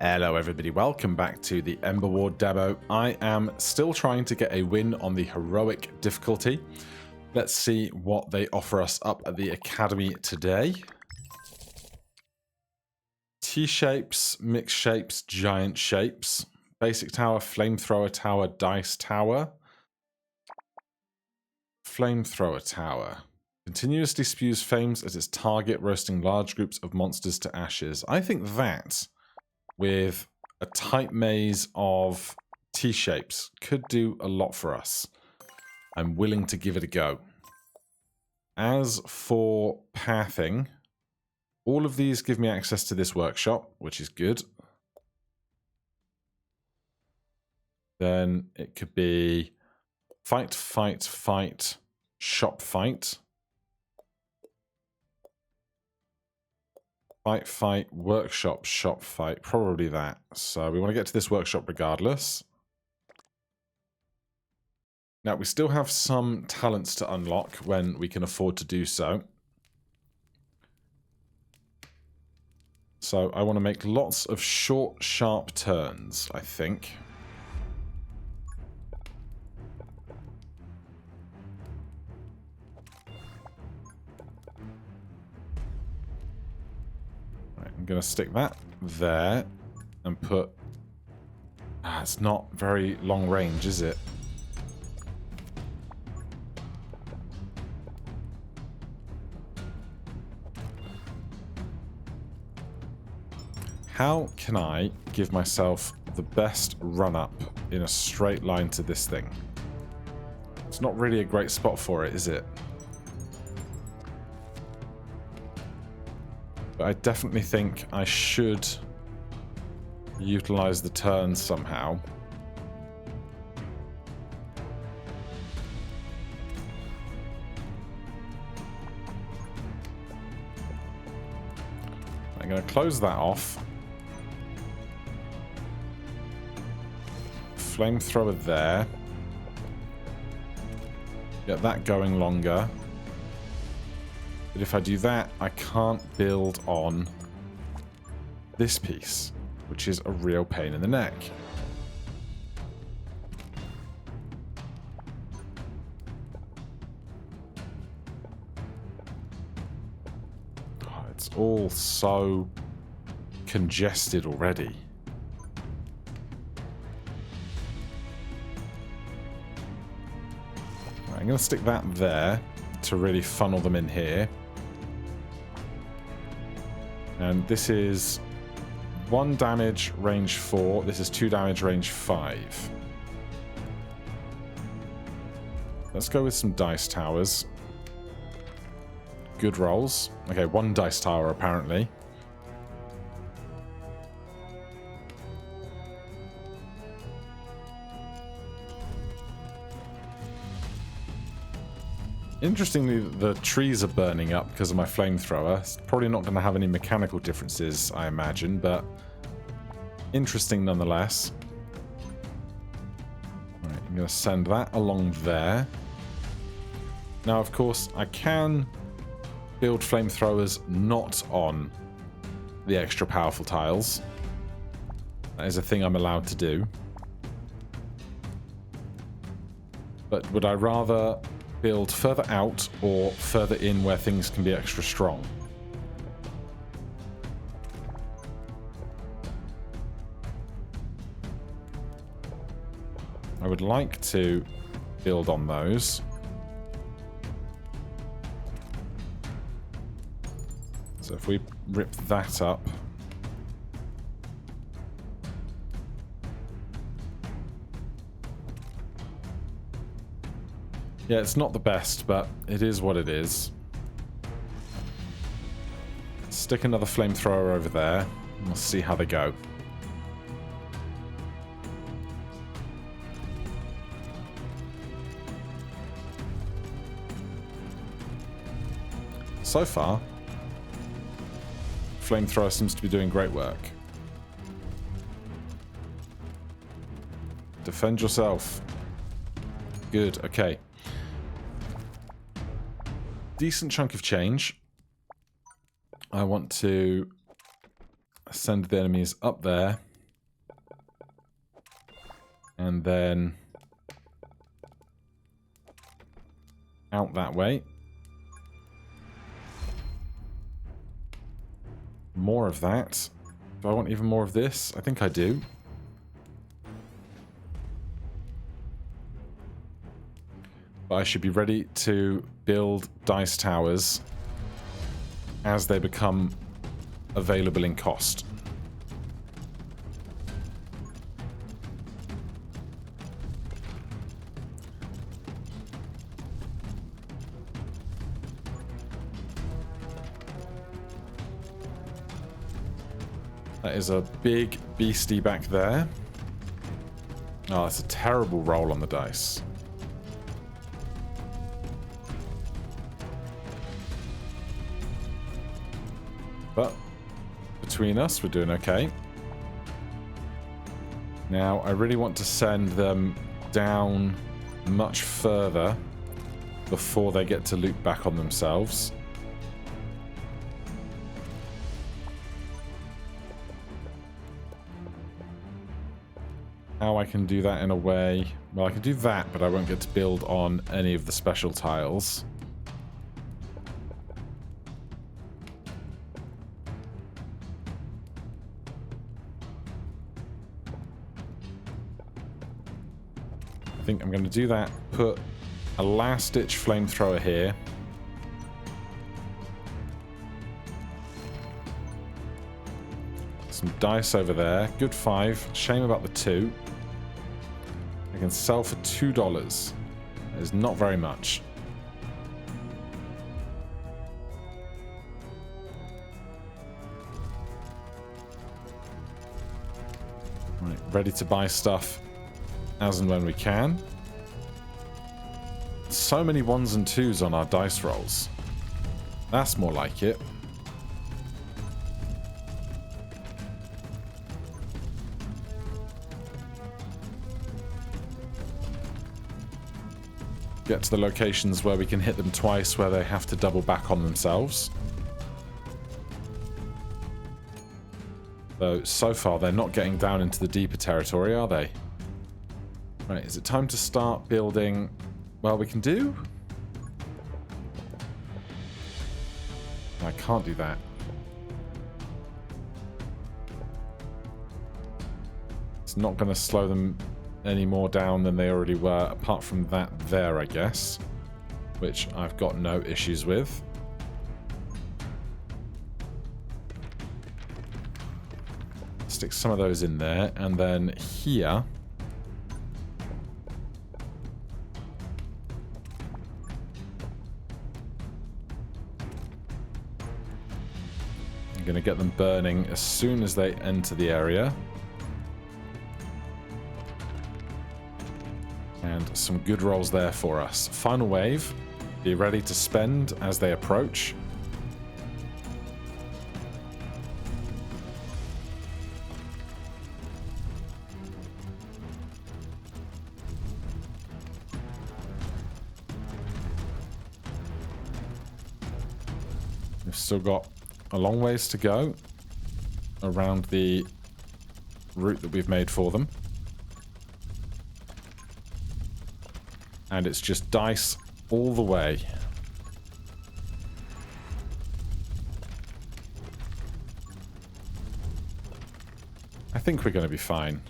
Hello everybody, welcome back to the Emberward demo. I am still trying to get a win on the heroic difficulty. Let's see what they offer us up at the academy today. T-shapes, mixed shapes, giant shapes, basic tower, flamethrower tower, dice tower. Flamethrower tower. Continuously spews flames at its target, roasting large groups of monsters to ashes. I think that, with a tight maze of T-shapes, could do a lot for us. I'm willing to give it a go. As for pathing, all of these give me access to this workshop, which is good. Then it could be fight, fight, fight, shop fight. Fight, fight, workshop, shop fight. Probably that. So we want to get to this workshop regardless. Now, we still have some talents to unlock when we can afford to do so. So I want to make lots of short, sharp turns, I think. I'm going to stick that there and put... it's not very long range, is it? How can I give myself the best run-up in a straight line to this thing? It's not really a great spot for it, is it? But I definitely think I should utilize the turn somehow. I'm going to close that off. Flamethrower there. Get that going longer. But if I do that, I can't build on this piece, which is a real pain in the neck. Oh, it's all so congested already. Right, I'm going to stick that there to really funnel them in here. And this is 1 damage, range 4. This is 2 damage, range 5. Let's go with some dice towers. Good rolls. Okay, 1 dice tower, apparently. Interestingly, the trees are burning up because of my flamethrower. It's probably not going to have any mechanical differences, I imagine, but interesting nonetheless. Right, I'm going to send that along there. Now, of course, I can build flamethrowers not on the extra powerful tiles. That is a thing I'm allowed to do. But would I rather build further out or further in where things can be extra strong? I would like to build on those. So if we rip that up, yeah, it's not the best, but it is what it is. Stick another flamethrower over there, and we'll see how they go. So far, flamethrower seems to be doing great work. Defend yourself. Good, okay. Decent chunk of change. I want to send the enemies up there And then out that way. More of that. Do I want even more of this? I think I do. But I should be ready to build dice towers as they become available in cost. That is a big beastie back there. Oh, that's a terrible roll on the dice. But between us, we're doing okay. Now, I really want to send them down much further before they get to loop back on themselves. How I can do that in a way... Well, I can do that, but I won't get to build on any of the special tiles. I think I'm going to do that. Put a last-ditch flamethrower here. Some dice over there. Good 5. Shame about the 2. I can sell for $2. That is not very much. Right, ready to buy stuff as and when we can. So many 1s and 2s on our dice rolls. That's more like it. Get to the locations where we can hit them twice, where they have to double back on themselves. Though, so far, they're not getting down into the deeper territory, are they? Right, is it time to start building... Well, we can do... I can't do that. It's not going to slow them any more down than they already were, apart from that there, I guess, which I've got no issues with. Stick some of those in there, and then here I'm going to get them burning as soon as they enter the area. And some good rolls there for us. Final wave. Be ready to spend as they approach. We've still got a long ways to go around the route that we've made for them. And it's just dice all the way. I think we're going to be fine.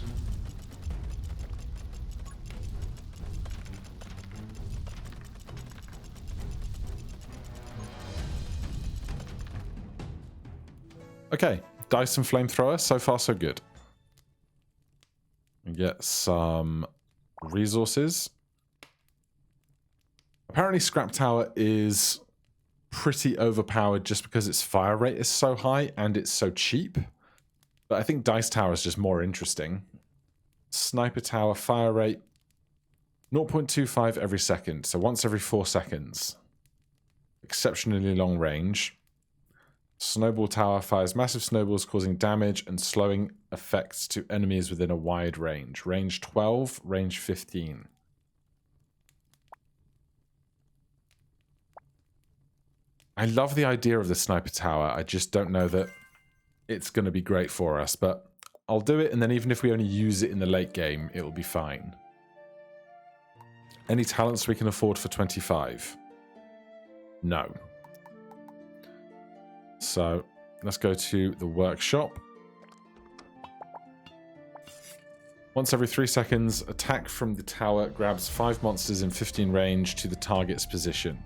Okay, dice and flamethrower. So far, so good. We get some resources. Apparently Scrap Tower is pretty overpowered just because its fire rate is so high and it's so cheap. But I think Dice Tower is just more interesting. Sniper Tower fire rate 0.25 every second, so once every 4 seconds. Exceptionally long range. Snowball Tower fires massive snowballs causing damage and slowing effects to enemies within a wide range. Range 12, range 15. I love the idea of the Sniper Tower. I just don't know that it's going to be great for us, but I'll do it, and then even if we only use it in the late game, it'll be fine. Any talents we can afford for 25? No. So, let's go to the workshop. Once every 3 seconds, attack from the tower grabs 5 monsters in 15 range to the target's position.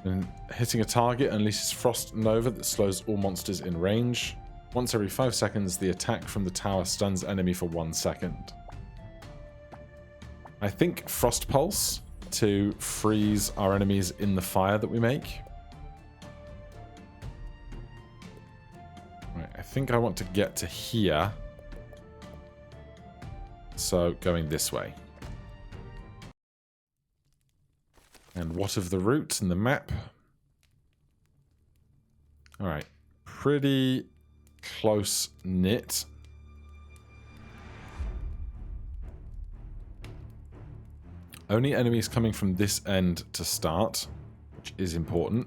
And hitting a target unleashes Frost Nova that slows all monsters in range. Once every 5 seconds, the attack from the tower stuns enemy for 1 second. I think Frost Pulse to freeze our enemies in the fire that we make. Right, I think I want to get to here. So, going this way. And what of the route and the map? Alright, pretty close knit. Only enemies coming from this end to start, which is important.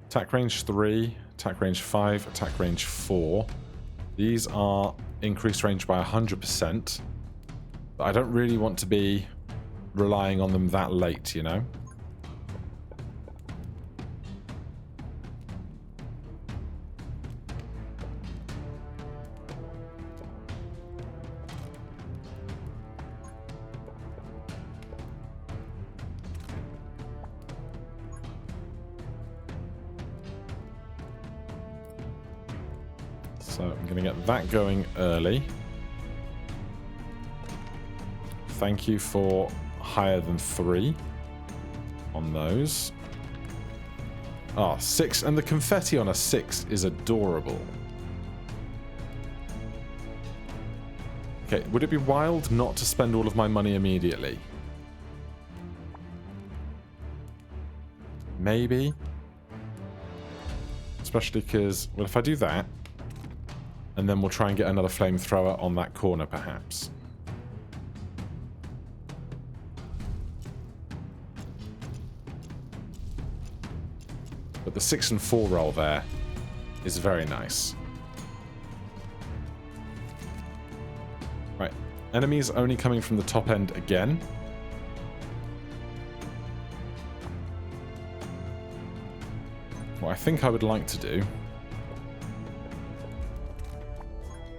Attack range 3, attack range 5, attack range 4. These are increased range by 100%. But I don't really want to be relying on them that late, you know? So I'm going to get that going early. Thank you for higher than 3 on those. Oh, 6. And the confetti on a 6 is adorable. Okay, would it be wild not to spend all of my money immediately? Maybe. Especially because, well, if I do that, and then we'll try and get another flamethrower on that corner, perhaps. But the 6 and 4 roll there is very nice. Right. Enemies only coming from the top end again. What I think I would like to do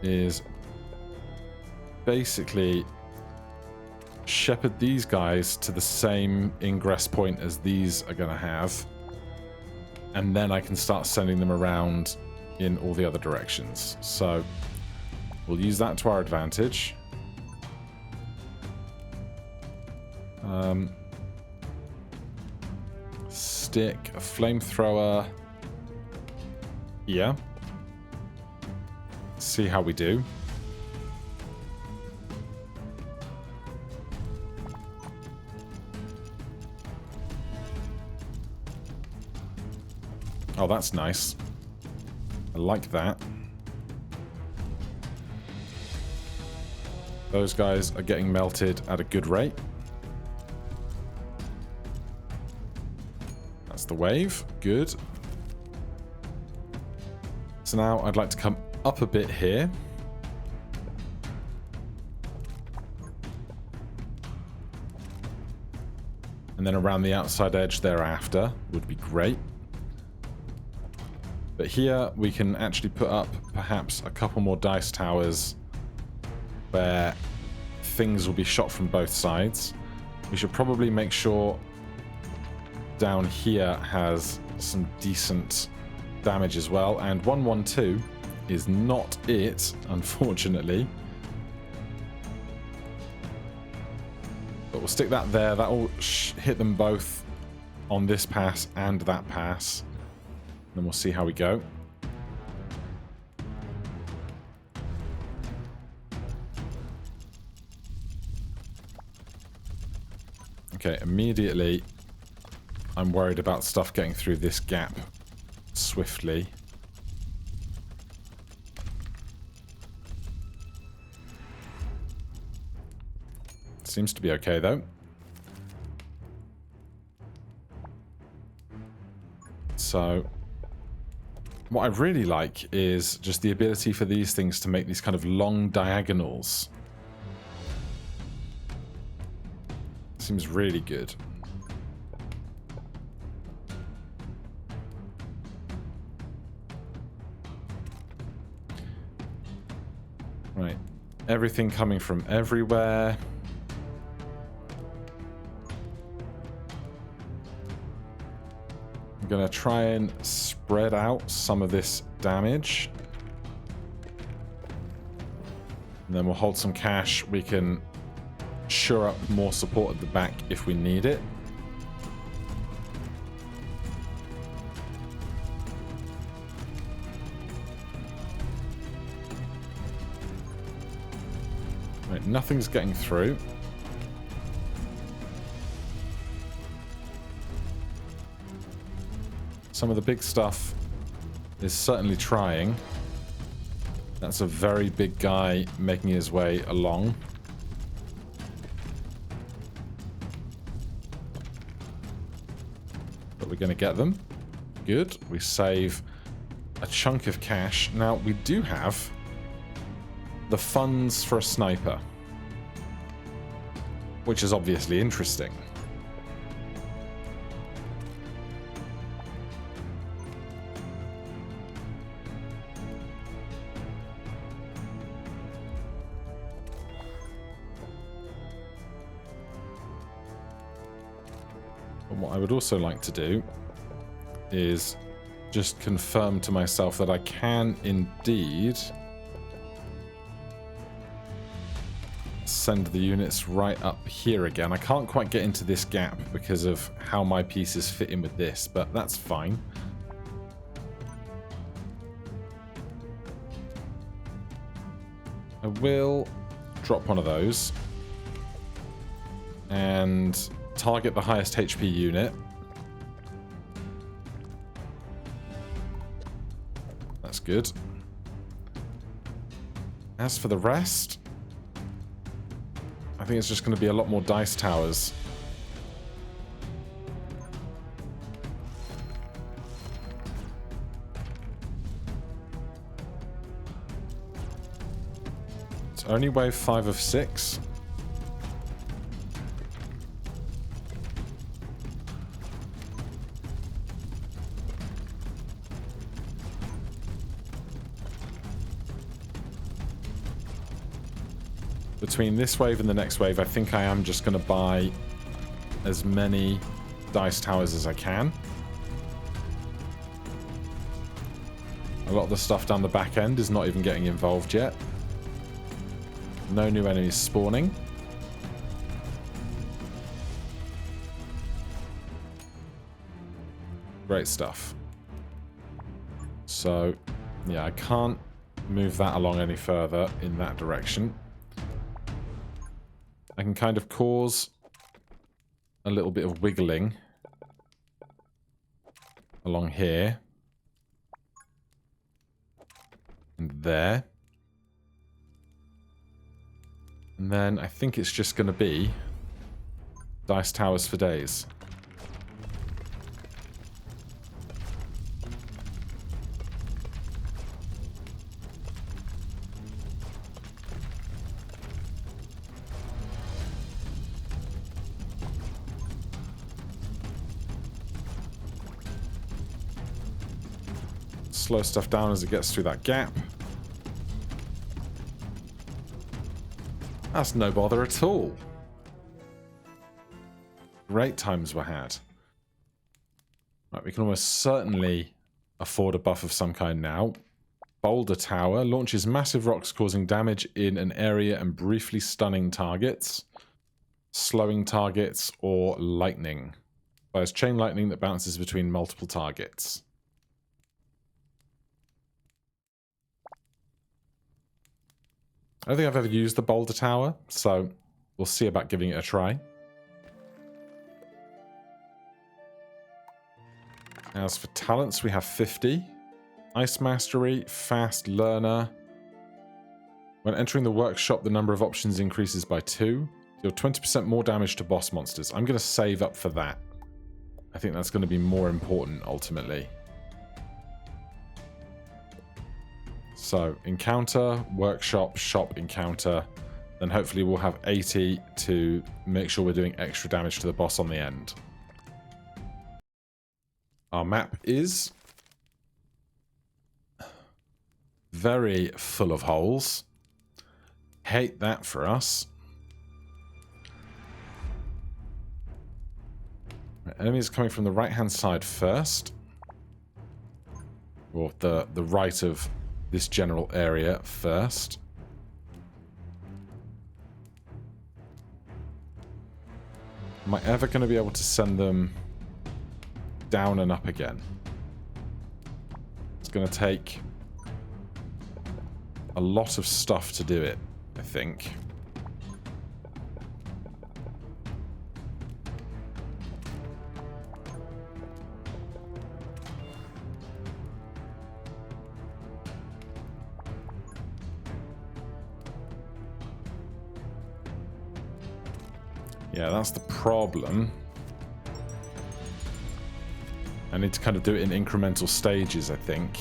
is basically shepherd these guys to the same ingress point as these are going to have, and then I can start sending them around in all the other directions. So we'll use that to our advantage. Stick a flamethrower here. See how we do. Oh, that's nice. I like that. Those guys are getting melted at a good rate. That's the wave. Good. So now I'd like to come up a bit here. And then around the outside edge thereafter would be great. But here we can actually put up perhaps a couple more dice towers where things will be shot from both sides. We should probably make sure down here has some decent damage as well. And 112 is not it, unfortunately. But we'll stick that there. That will hit them both on this pass and that pass. Then we'll see how we go. Okay, immediately I'm worried about stuff getting through this gap swiftly. Seems to be okay, though. So what I really like is just the ability for these things to make these kind of long diagonals. Seems really good. Right. Everything coming from everywhere. I'm going to try and spread out some of this damage. And then we'll hold some cash. We can shore up more support at the back if we need it. Right, nothing's getting through. Some of the big stuff is certainly trying. That's a very big guy making his way along. But we're going to get them. Good. We save a chunk of cash. Now, we do have the funds for a sniper, which is obviously interesting. What I would also like to do is just confirm to myself that I can indeed send the units right up here again. I can't quite get into this gap because of how my pieces fit in with this, but that's fine. I will drop one of those and target the highest HP unit. That's good. As for the rest, I think it's just going to be a lot more dice towers. It's only wave 5 of 6. Between this wave and the next wave, I think I am just going to buy as many dice towers as I can. A lot of the stuff down the back end is not even getting involved yet. No new enemies spawning. Great stuff. So, yeah, I can't move that along any further in that direction. I can kind of cause a little bit of wiggling along here and there. And then I think it's just going to be dice towers for days. Slow stuff down as it gets through that gap. That's no bother at all. Great times were had. Right, we can almost certainly afford a buff of some kind now. Boulder Tower launches massive rocks causing damage in an area and briefly stunning targets, slowing targets, or lightning. Fires chain lightning that bounces between multiple targets. I don't think I've ever used the Boulder Tower, so we'll see about giving it a try. As for talents, we have 50. Ice Mastery, Fast Learner. When entering the workshop, the number of options increases by 2. Deal 20% more damage to boss monsters. I'm going to save up for that. I think that's going to be more important ultimately. So, encounter, workshop, shop, encounter. Then hopefully we'll have 80 to make sure we're doing extra damage to the boss on the end. Our map is very full of holes. Hate that for us. Enemies coming from the right-hand side first. Or the right of this general area first. Am I ever going to be able to send them down and up again? It's going to take a lot of stuff to do it, I think. Yeah, that's the problem. I need to kind of do it in incremental stages, I think.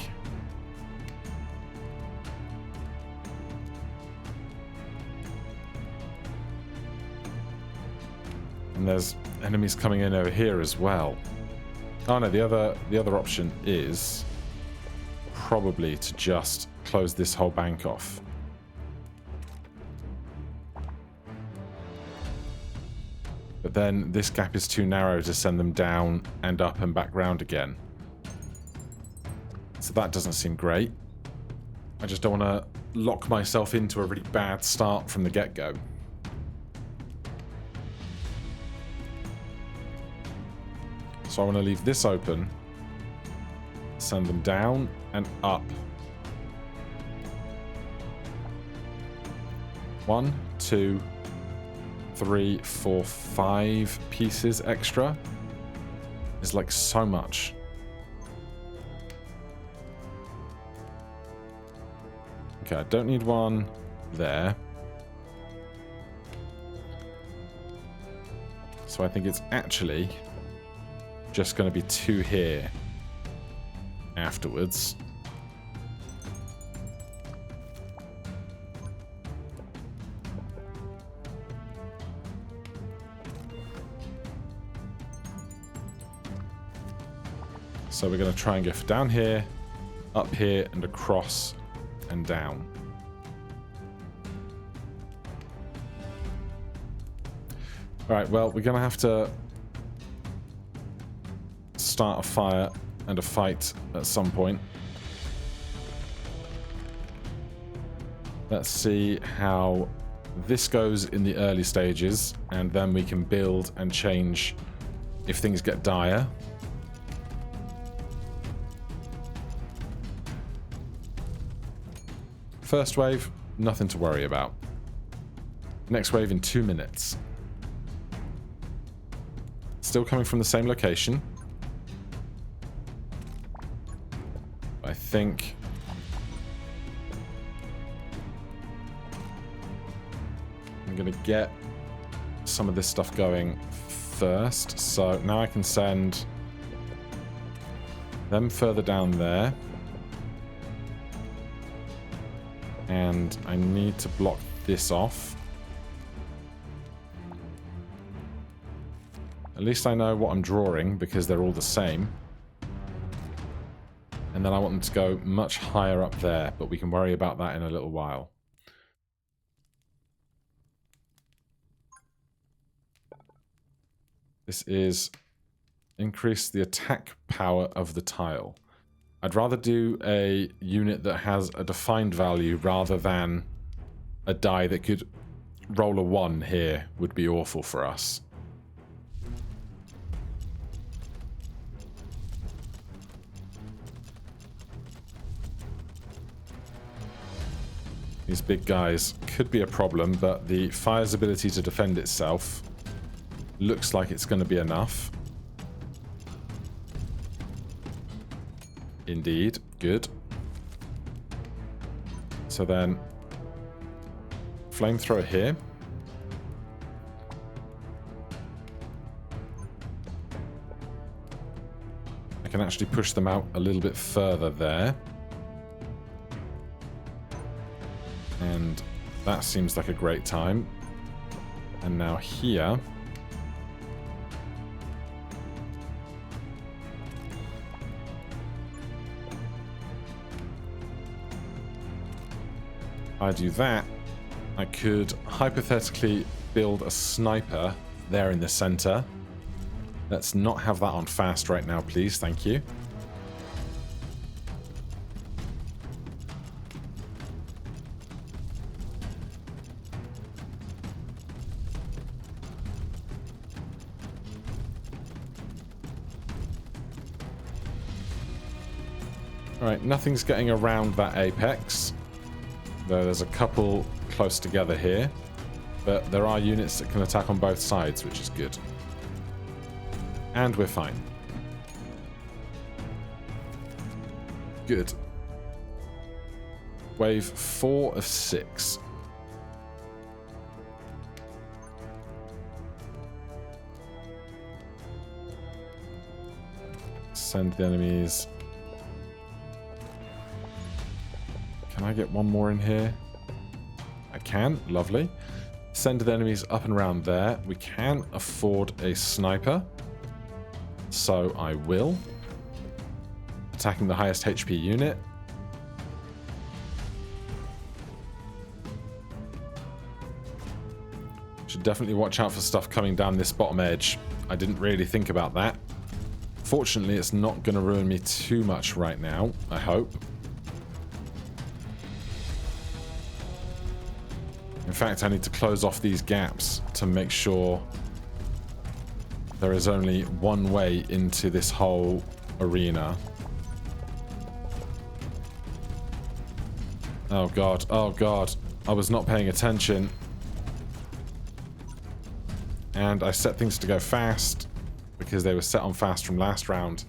And there's enemies coming in over here as well. Oh no, the other option is probably to just close this whole bank off. But then this gap is too narrow to send them down and up and back round again. So that doesn't seem great. I just don't want to lock myself into a really bad start from the get-go. So I want to leave this open, send them down and up. 1, 2, 3, 4, 5 pieces extra is like so much. Okay, I don't need one there. So I think it's actually just going to be 2 here afterwards. So we're going to try and go for down here, up here, and across and down. Alright, well, we're going to have to start a fire and a fight at some point. Let's see how this goes in the early stages, and then we can build and change if things get dire. First wave, nothing to worry about. Next wave in 2 minutes. Still coming from the same location. I think I'm going to get some of this stuff going first. So now I can send them further down there. And I need to block this off. At least I know what I'm drawing because they're all the same. And then I want them to go much higher up there, but we can worry about that in a little while. This is increase the attack power of the tile. I'd rather do a unit that has a defined value rather than a die that could roll a 1 here would be awful for us. These big guys could be a problem, but the fire's ability to defend itself looks like it's going to be enough. Indeed. Good. So then, flamethrower here. I can actually push them out a little bit further there. And that seems like a great time. And now here. I do that. I could hypothetically build a sniper there in the center. Let's not have that on fast right now, please. Thank you. Alright, nothing's getting around that apex. Though there's a couple close together here. But there are units that can attack on both sides, which is good. And we're fine. Good. Wave 4 of 6. Send the enemies. Can I get one more in here? I can. Lovely. Send the enemies up and around there. We can afford a sniper. So I will. Attacking the highest HP unit. Should definitely watch out for stuff coming down this bottom edge. I didn't really think about that. Fortunately, it's not going to ruin me too much right now, I hope. In fact, I need to close off these gaps to make sure there is only one way into this whole arena. Oh god, oh god. I was not paying attention. And I set things to go fast because they were set on fast from last round.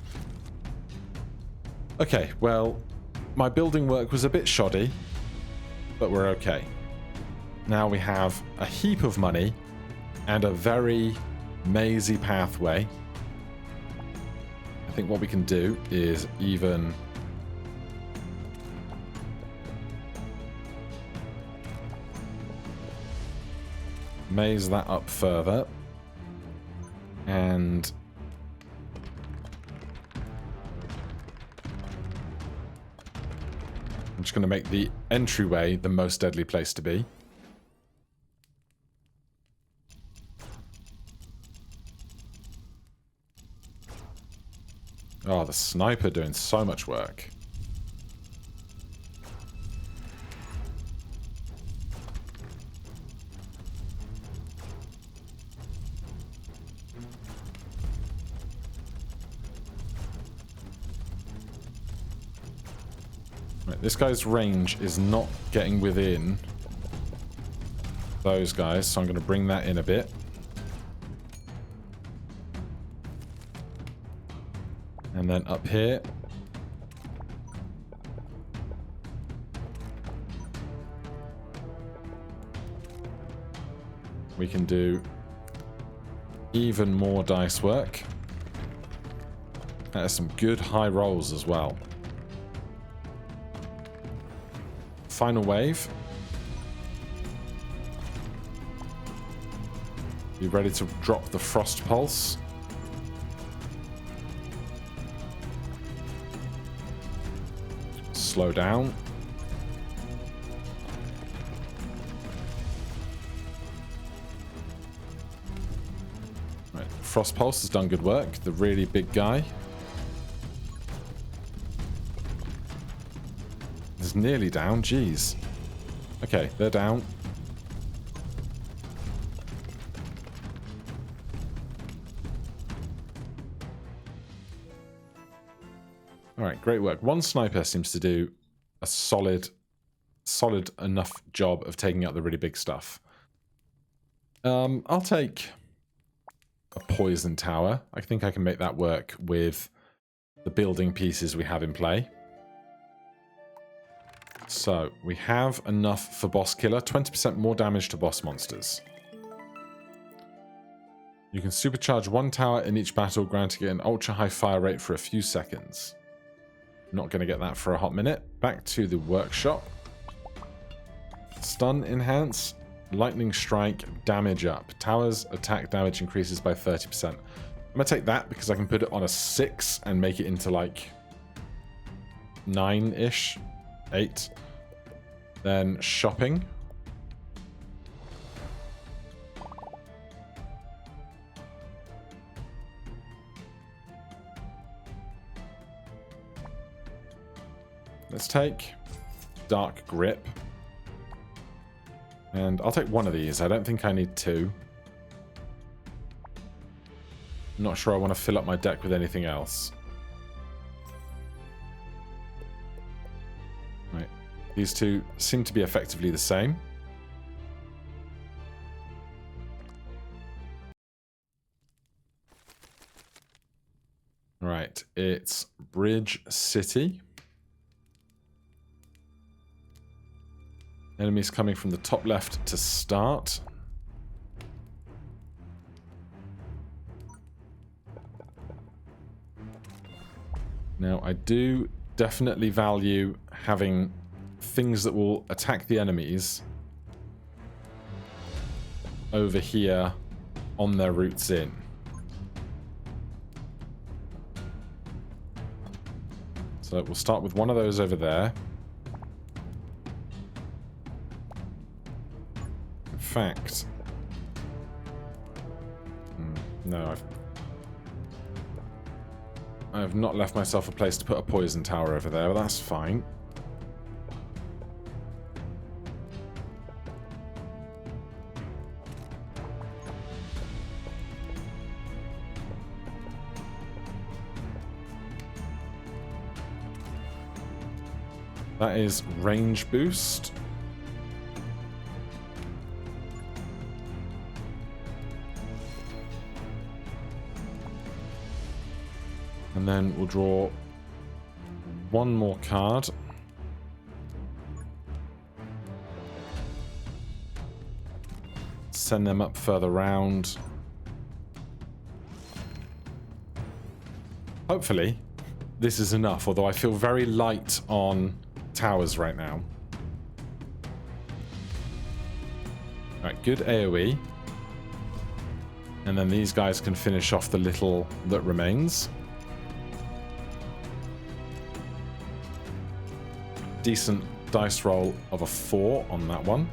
Okay, well, my building work was a bit shoddy, but we're okay. Now we have a heap of money and a very mazy pathway. I think what we can do is even maze that up further. And I'm just going to make the entryway the most deadly place to be. Oh, the sniper doing so much work. Right, this guy's range is not getting within those guys, so I'm going to bring that in a bit. And then up here. We can do even more dice work. That is some good high rolls as well. Final wave. Be ready to drop the frost pulse. Slow down. Right, Frost Pulse has done good work. The really big guy is nearly down. Jeez. Okay, they're down. Alright, great work. One sniper seems to do a solid enough job of taking out the really big stuff. I'll take a poison tower. I think I can make that work with the building pieces we have in play. So, we have enough for boss killer. 20% more damage to boss monsters. You can supercharge one tower in each battle, granting it an ultra-high fire rate for a few seconds. Not going to get that for a hot minute. Back to the workshop. Stun enhance, lightning strike, damage up. Towers attack damage increases by 30%. I'm going to take that because I can put it on a 6 and make it into like 9-ish, 8. Then shopping. Let's take Dark Grip. And I'll take one of these. I don't think I need 2. I'm not sure I want to fill up my deck with anything else. Right. These two seem to be effectively the same. Right. It's Bridge City. Enemies coming from the top left to start. Now, I do definitely value having things that will attack the enemies over here on their routes in. So we'll start with one of those over there. In fact, no, I have not left myself a place to put a poison tower over there, but that's fine. That is range boost. And then we'll draw one more card. Send them up further round. Hopefully, this is enough, although I feel very light on towers right now. Right, good AoE. And then these guys can finish off the little that remains. Decent dice roll of a 4 on that one.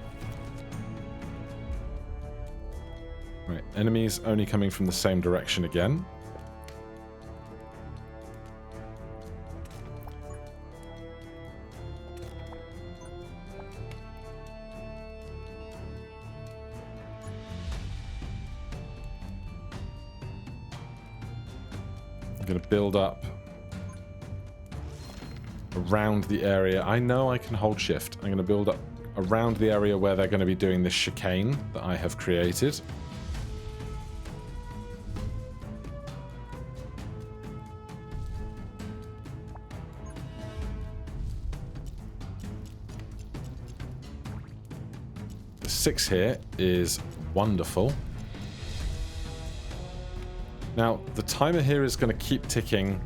Right, enemies only coming from the same direction again. I'm going to build up around the area. I know I can hold shift. I'm going to build up around the area where they're going to be doing this chicane that I have created. The 6 here is wonderful. Now, the timer here is going to keep ticking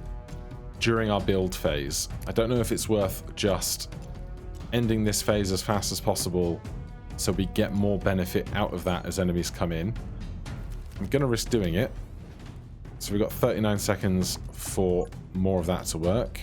during our build phase. I don't know if it's worth just ending this phase as fast as possible so we get more benefit out of that as enemies come in. I'm going to risk doing it. So we've got 39 seconds for more of that to work.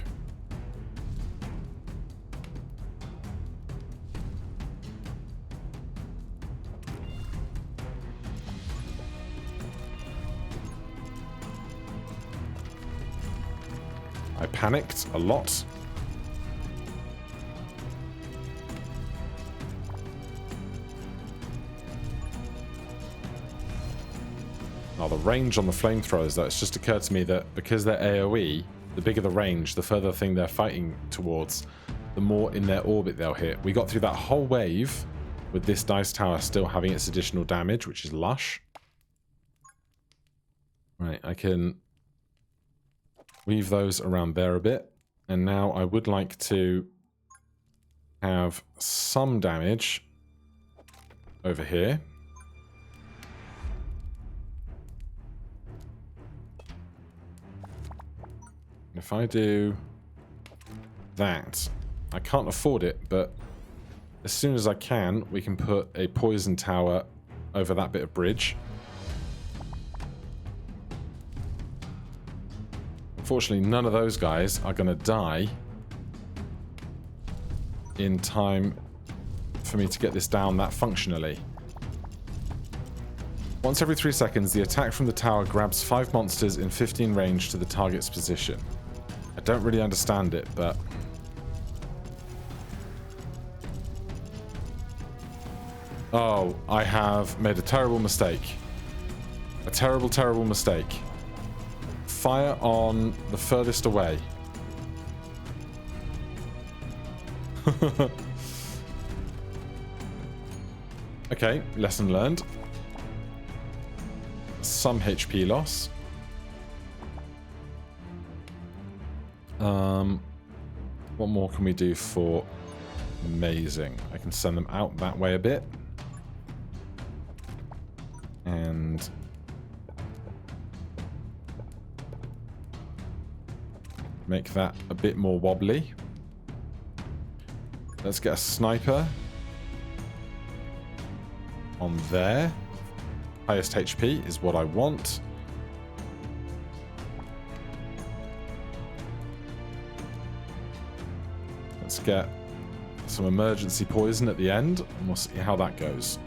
I panicked a lot. Oh, the range on the flamethrowers, though, it's just occurred to me that because they're AoE, the bigger the range, the further thing they're fighting towards, the more in their orbit they'll hit. We got through that whole wave with this dice tower still having its additional damage, which is lush. Right, I can weave those around there a bit. And now I would like to have some damage over here. If I do that, I can't afford it, but as soon as I can, we can put a poison tower over that bit of bridge. Unfortunately, none of those guys are going to die in time for me to get this down that functionally. Once every 3 seconds, the attack from the tower grabs 5 monsters in 15 range to the target's position. I don't really understand it, but... Oh, I have made a terrible mistake. A terrible, terrible mistake. Fire on the furthest away. Okay, lesson learned. Some HP loss. What more can we do for amazing? I can send them out that way a bit. And make that a bit more wobbly. Let's get a sniper on there. Highest HP is what I want. Let's get some emergency poison at the end, and we'll see how that goes.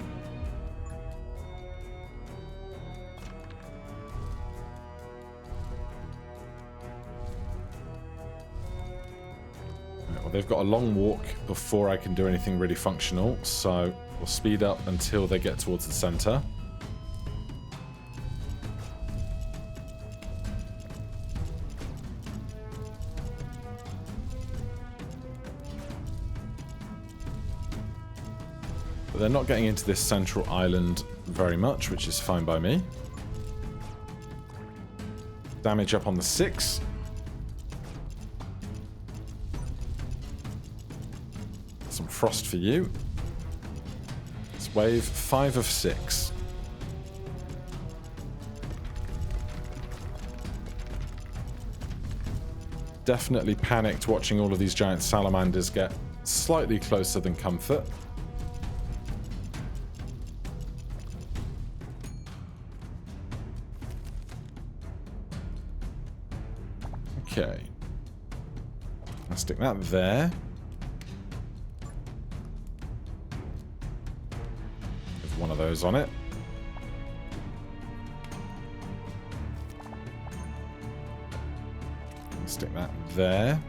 Well, they've got a long walk before I can do anything really functional, so we'll speed up until they get towards the center. They're not getting into this central island very much, which is fine by me. Damage up on the 6. Some frost for you. It's wave 5 of 6. Definitely panicked watching all of these giant salamanders get slightly closer than comfort. Okay. I'll stick that there. With one of those on it. I'll stick that there.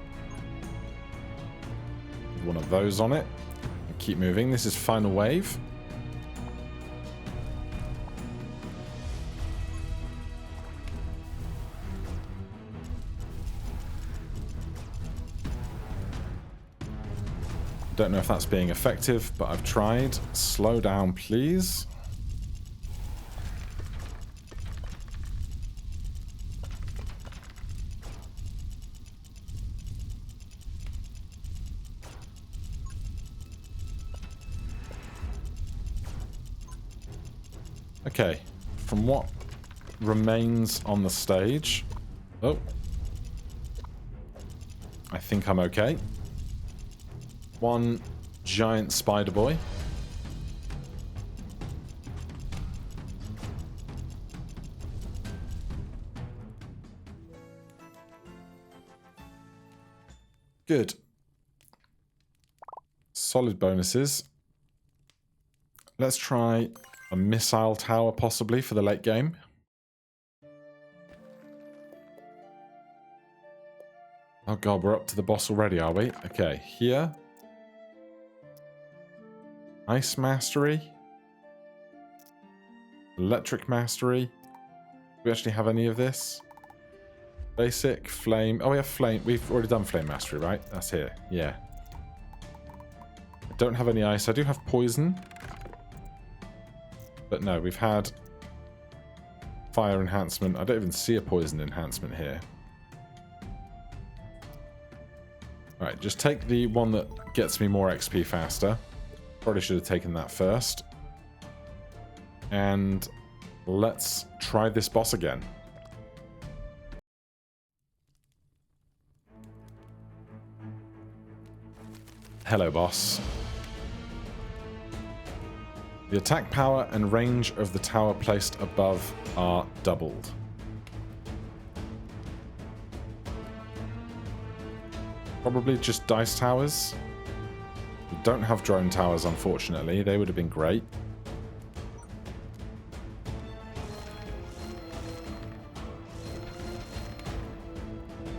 With one of those on it. And keep moving. This is final wave. Don't know if that's being effective, but I've tried. Slow down, please. Okay, from what remains on the stage... Oh. I think I'm okay. One giant spider boy. Good. Solid bonuses. Let's try a missile tower possibly for the late game. Oh god, we're up to the boss already, are we? Okay, here. Ice Mastery. Electric Mastery. Do we actually have any of this? Basic, Flame. Oh, we have Flame. We've already done Flame Mastery, right? That's here. Yeah. I don't have any ice. I do have Poison. But no, we've had Fire Enhancement. I don't even see a Poison Enhancement here. Alright, just take the one that gets me more XP faster. Probably should have taken that first. And let's try this boss again. Hello, boss. The attack power and range of the tower placed above are doubled. Probably just dice towers. We don't have drone towers, unfortunately. They would have been great.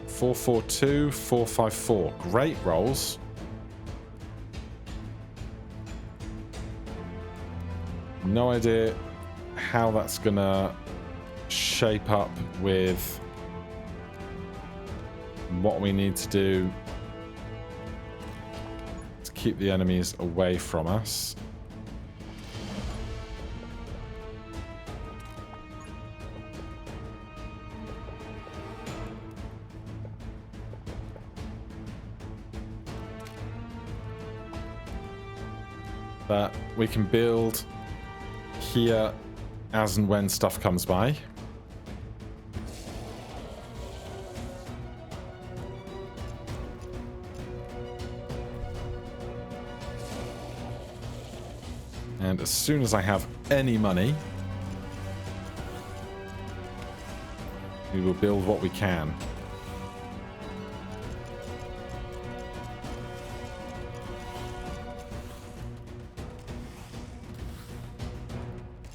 (442), 454. Great rolls. No idea how that's gonna shape up with what we need to do to keep the enemies away from us. But we can build here as and when stuff comes by. And as soon as I have any money, we will build what we can.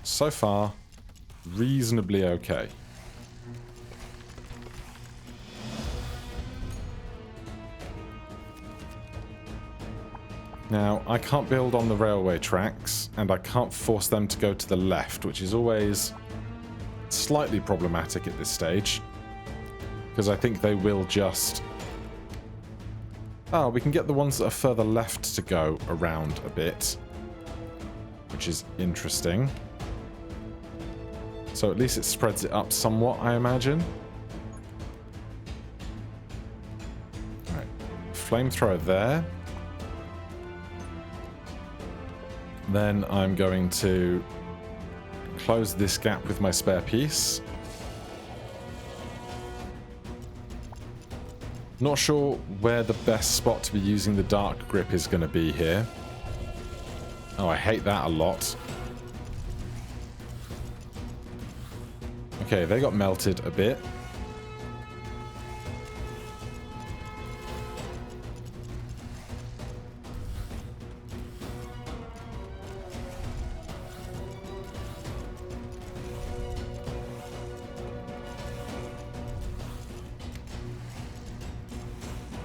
So far, reasonably okay. Now, I can't build on the railway tracks, and I can't force them to go to the left, which is always slightly problematic at this stage, because I think they will just... Oh, we can get the ones that are further left to go around a bit, which is interesting. So at least it spreads it up somewhat, I imagine. Alright, flamethrower there. Then I'm going to close this gap with my spare piece. Not sure where the best spot to be using the dark grip is going to be here. Oh, I hate that a lot. Okay, they got melted a bit.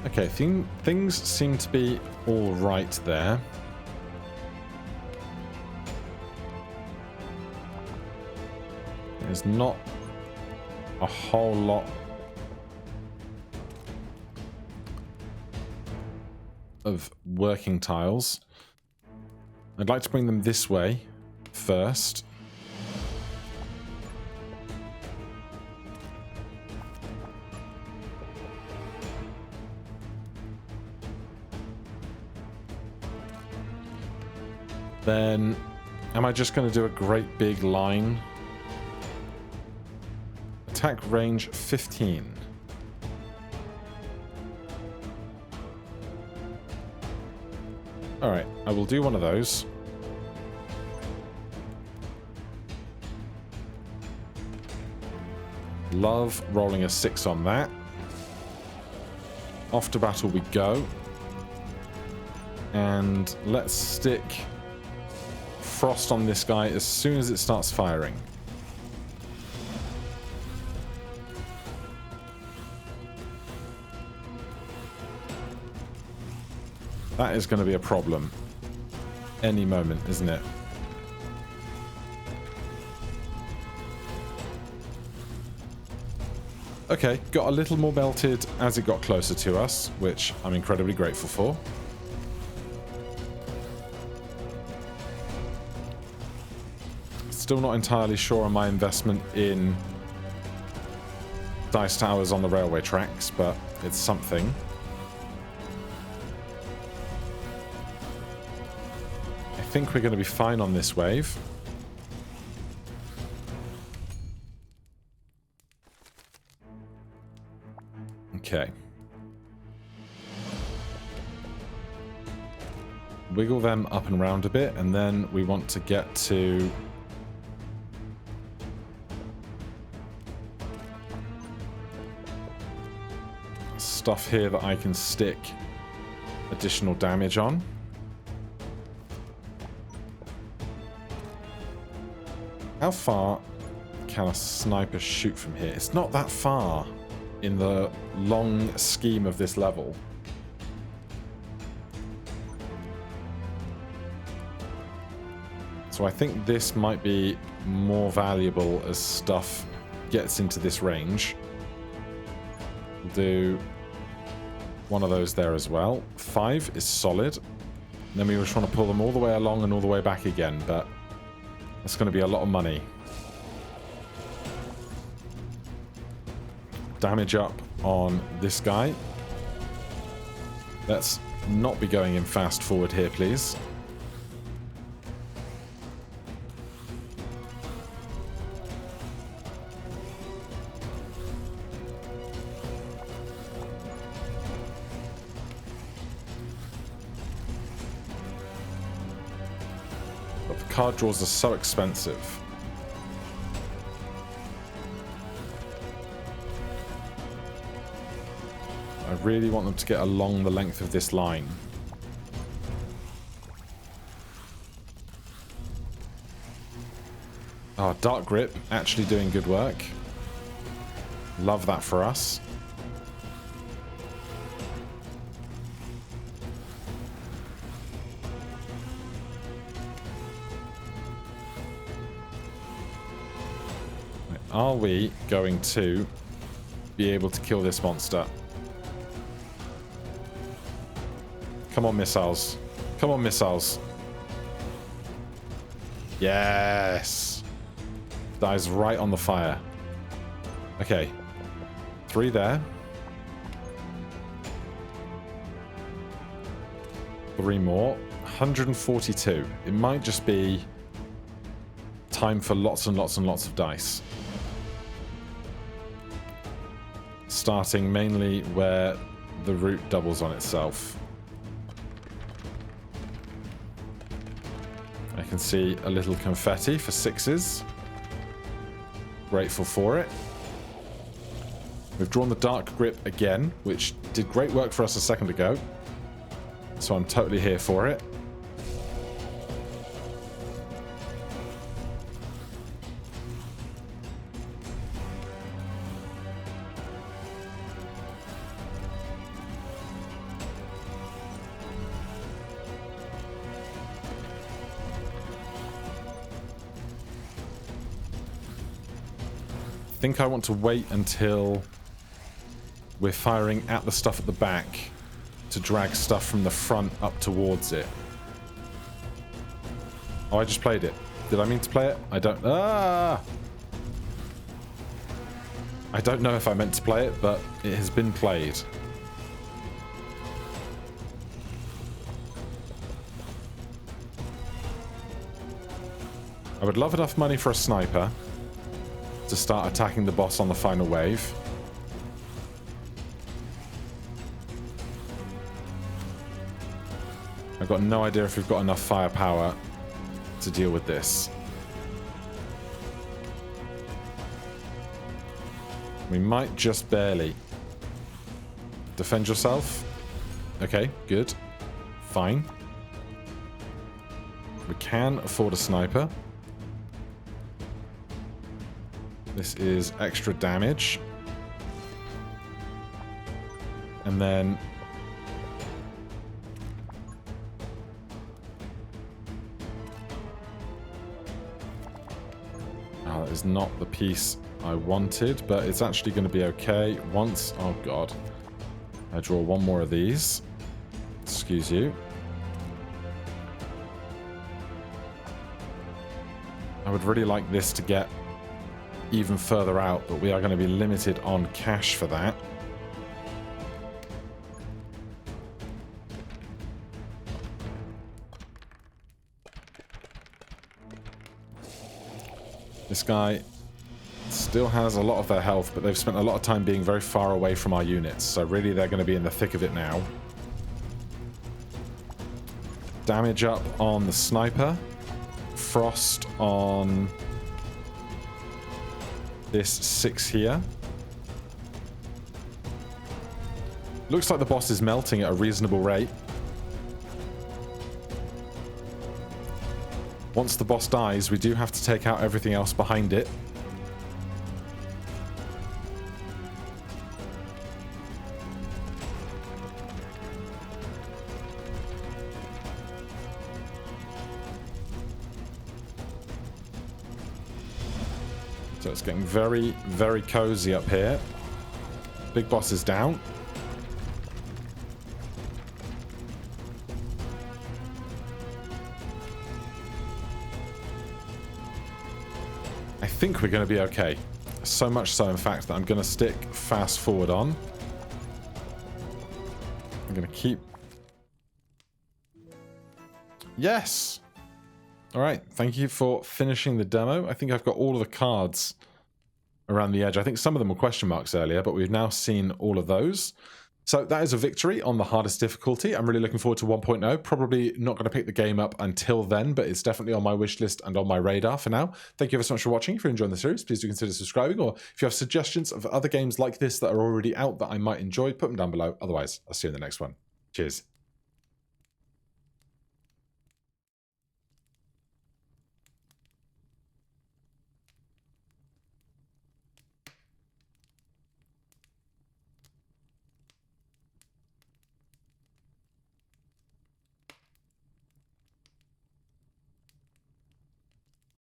Okay, things seem to be all right there. There's not a whole lot of working tiles. I'd like to bring them this way first. Then, am I just going to do a great big line? Attack range 15. Alright, I will do one of those. Love rolling a 6 on that. Off to battle we go. And let's stick frost on this guy as soon as it starts firing. That is going to be a problem any moment, isn't it? Okay, got a little more melted as it got closer to us, which I'm incredibly grateful for. Still not entirely sure on my investment in dice towers on the railway tracks, but it's something. I think we're going to be fine on this wave. Okay. wiggle them up and round a bit, and then we want to get to stuff here that I can stick additional damage on. How far can a sniper shoot from here? It's not that far in the long scheme of this level. So I think this might be more valuable as stuff gets into this range. We'll do one of those there as well. 5 is solid. And then we just want to pull them all the way along and all the way back again, but that's going to be a lot of money. Damage up on this guy. Let's not be going in fast forward here, please. But the card draws are so expensive. I really want them to get along the length of this line. Oh, Dark Grip actually doing good work. Love that for us. Are we going to be able to kill this monster? Come on, missiles. Come on, missiles. Yes. Dies right on the fire. Okay. 3 there. 3 more. 142. It might just be time for lots and lots and lots of dice. Starting mainly where the route doubles on itself. I can see a little confetti for 6s. Grateful for it. We've drawn the Dark Grip again, which did great work for us a second ago. So I'm totally here for it. I think I want to wait until we're firing at the stuff at the back to drag stuff from the front up towards it. Oh, I just played it. Did I mean to play it? I don't... I don't know if I meant to play it, but it has been played. I would love enough money for a sniper to start attacking the boss on the final wave. I've got no idea if we've got enough firepower to deal with this. We might just barely. Defend yourself. Okay, good. Fine. We can afford a sniper. This is extra damage. And then... oh, that is not the piece I wanted, but it's actually going to be okay once... oh god. I draw one more of these. Excuse you. I would really like this to get even further out, but we are going to be limited on cash for that. This guy still has a lot of their health, but they've spent a lot of time being very far away from our units, so really they're going to be in the thick of it now. Damage up on the sniper. Frost on this 6 here. Looks like the boss is melting at a reasonable rate. Once the boss dies, we do have to take out everything else behind it. So it's getting very, very cozy up here. Big boss is down. I think we're going to be okay. So much so, in fact, that I'm going to stick fast forward on. I'm going to keep... Yes! Alright, thank you for finishing the demo. I think I've got all of the cards around the edge. I think some of them were question marks earlier, but we've now seen all of those. So that is a victory on the hardest difficulty. I'm really looking forward to 1.0. Probably not going to pick the game up until then, but it's definitely on my wish list and on my radar for now. Thank you ever so much for watching. If you're enjoying the series, please do consider subscribing, or if you have suggestions of other games like this that are already out that I might enjoy, put them down below. Otherwise, I'll see you in the next one. Cheers.